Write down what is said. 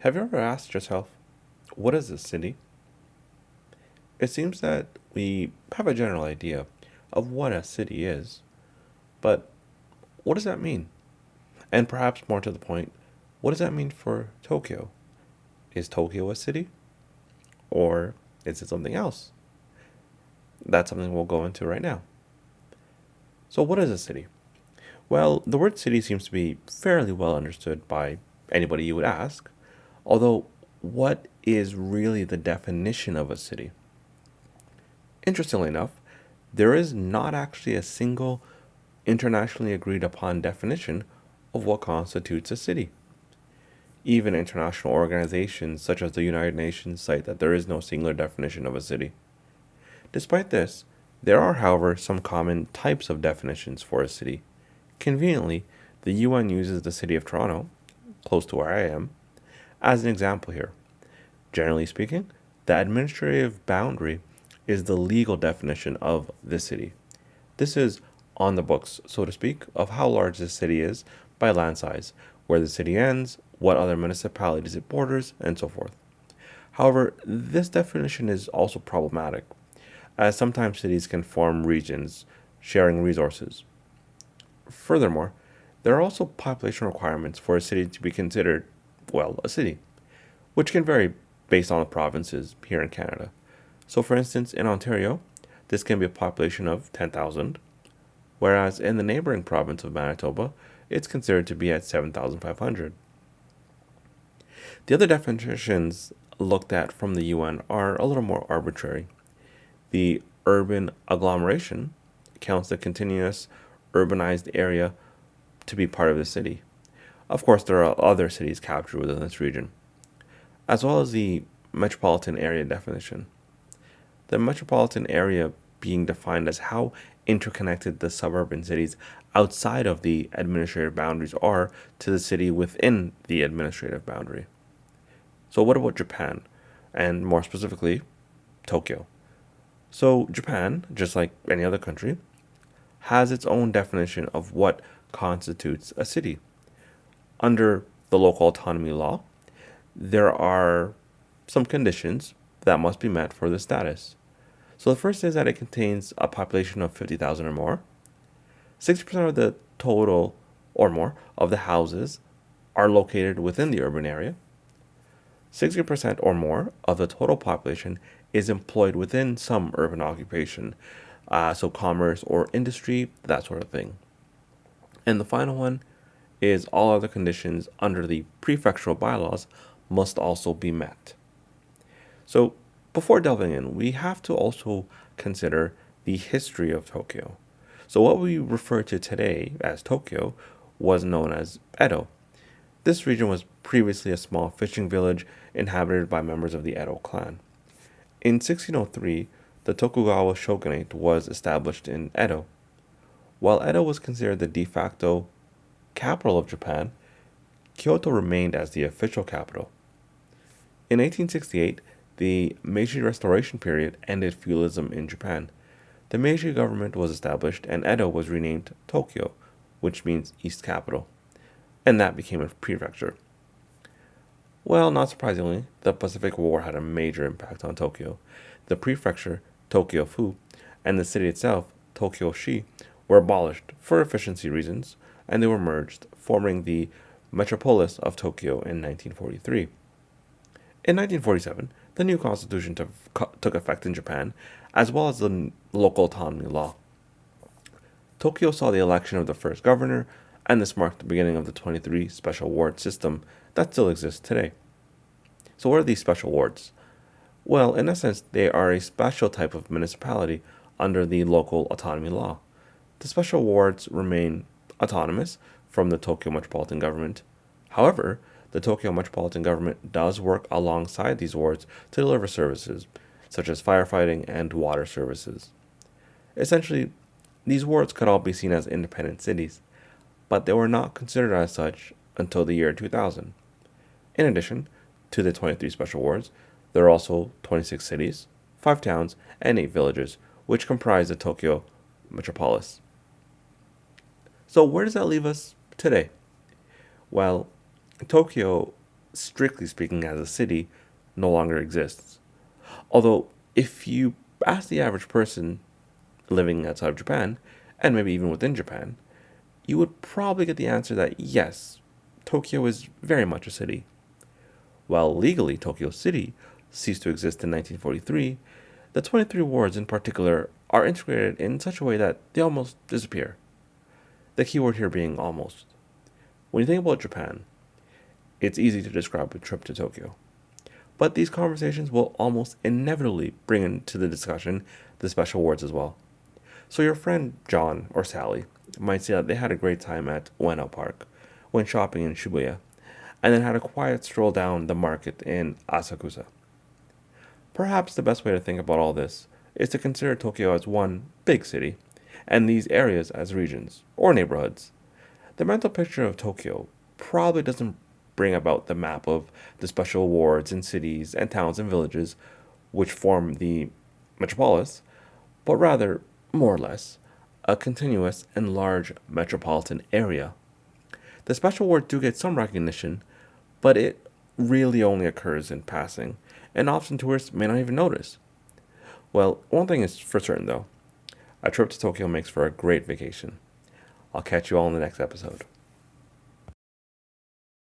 Have you ever asked yourself, what is a city? It seems that we have a general idea of what a city is, but what does that mean? And perhaps more to the point, what does that mean for Tokyo? Is Tokyo a city? Or is it something else? That's something we'll go into right now. So, what is a city? Well, the word city seems to be fairly well understood by anybody you would ask, although, what is really the definition of a city? Interestingly enough, there is not actually a single internationally agreed upon definition of what constitutes a city. Even international organizations such as the United Nations cite that there is no singular definition of a city. Despite this, there are, however, some common types of definitions for a city. Conveniently, the UN uses the city of Toronto, close to where I am, as an example here. Generally speaking, the administrative boundary is the legal definition of the city. This is on the books, so to speak, of how large the city is by land size, where the city ends, what other municipalities it borders, and so forth. However, this definition is also problematic, as sometimes cities can form regions sharing resources. Furthermore, there are also population requirements for a city to be considered, well, a city, which can vary based on the provinces here in Canada. So, for instance, in Ontario, this can be a population of 10,000, whereas in the neighboring province of Manitoba, it's considered to be at 7,500. The other definitions looked at from the UN are a little more arbitrary. The urban agglomeration counts the continuous urbanized area to be part of the city. Of course, there are other cities captured within this region, as well as the metropolitan area definition. The metropolitan area being defined as how interconnected the suburban cities outside of the administrative boundaries are to the city within the administrative boundary. So, what about Japan? And more specifically, Tokyo. So, Japan, just like any other country, has its own definition of what constitutes a city. Under the local autonomy law, there are some conditions that must be met for the status. So the first is that it contains a population of 50,000 or more. 60% of the total or more of the houses are located within the urban area. 60% or more of the total population is employed within some urban occupation, so commerce or industry, that sort of thing. And the final one is all other conditions under the prefectural bylaws must also be met. So, before delving in, we have to also consider the history of Tokyo. So, what we refer to today as Tokyo was known as Edo. This region was previously a small fishing village inhabited by members of the Edo clan. In 1603, the Tokugawa shogunate was established in Edo. While Edo was considered the de facto capital of Japan, Kyoto remained as the official capital. In 1868, the Meiji Restoration period ended feudalism in Japan. The Meiji government was established and Edo was renamed Tokyo, which means East Capital, and that became a prefecture. Well, not surprisingly, the Pacific War had a major impact on Tokyo. The prefecture, Tokyo-fu, and the city itself, Tokyo-shi, were abolished for efficiency reasons, and they were merged, forming the metropolis of Tokyo in 1943. In 1947, the new constitution took effect in Japan, as well as the local autonomy law. Tokyo saw the election of the first governor, and this marked the beginning of the 23 special ward system that still exists today. So, what are these special wards? Well, in essence, they are a special type of municipality under the local autonomy law. The special wards remain autonomous from the Tokyo Metropolitan Government. However, the Tokyo Metropolitan Government does work alongside these wards to deliver services, such as firefighting and water services. Essentially, these wards could all be seen as independent cities, but they were not considered as such until the year 2000. In addition to the 23 special wards, there are also 26 cities, 5 towns, and 8 villages, which comprise the Tokyo metropolis. So, where does that leave us today? Well, Tokyo strictly speaking, as a city, no longer exists. Although, if you ask the average person living outside of Japan, and maybe even within Japan, you would probably get the answer that yes, Tokyo is very much a city. While legally Tokyo City ceased to exist in 1943, the 23 wards in particular are integrated in such a way that they almost disappear. The keyword here being almost. When you think about Japan, it's easy to describe a trip to Tokyo. But these conversations will almost inevitably bring into the discussion the special wards as well. So your friend John or Sally might say that they had a great time at Ueno Park when shopping in Shibuya, and then had a quiet stroll down the market in Asakusa. Perhaps the best way to think about all this is to consider Tokyo as one big city, and these areas as regions or neighborhoods. The mental picture of Tokyo probably doesn't bring about the map of the special wards in cities and towns and villages which form the metropolis, but rather, more or less, a continuous and large metropolitan area. The special wards do get some recognition, but it really only occurs in passing, and often tourists may not even notice. Well, one thing is for certain though, a trip to Tokyo makes for a great vacation. I'll catch you all in the next episode.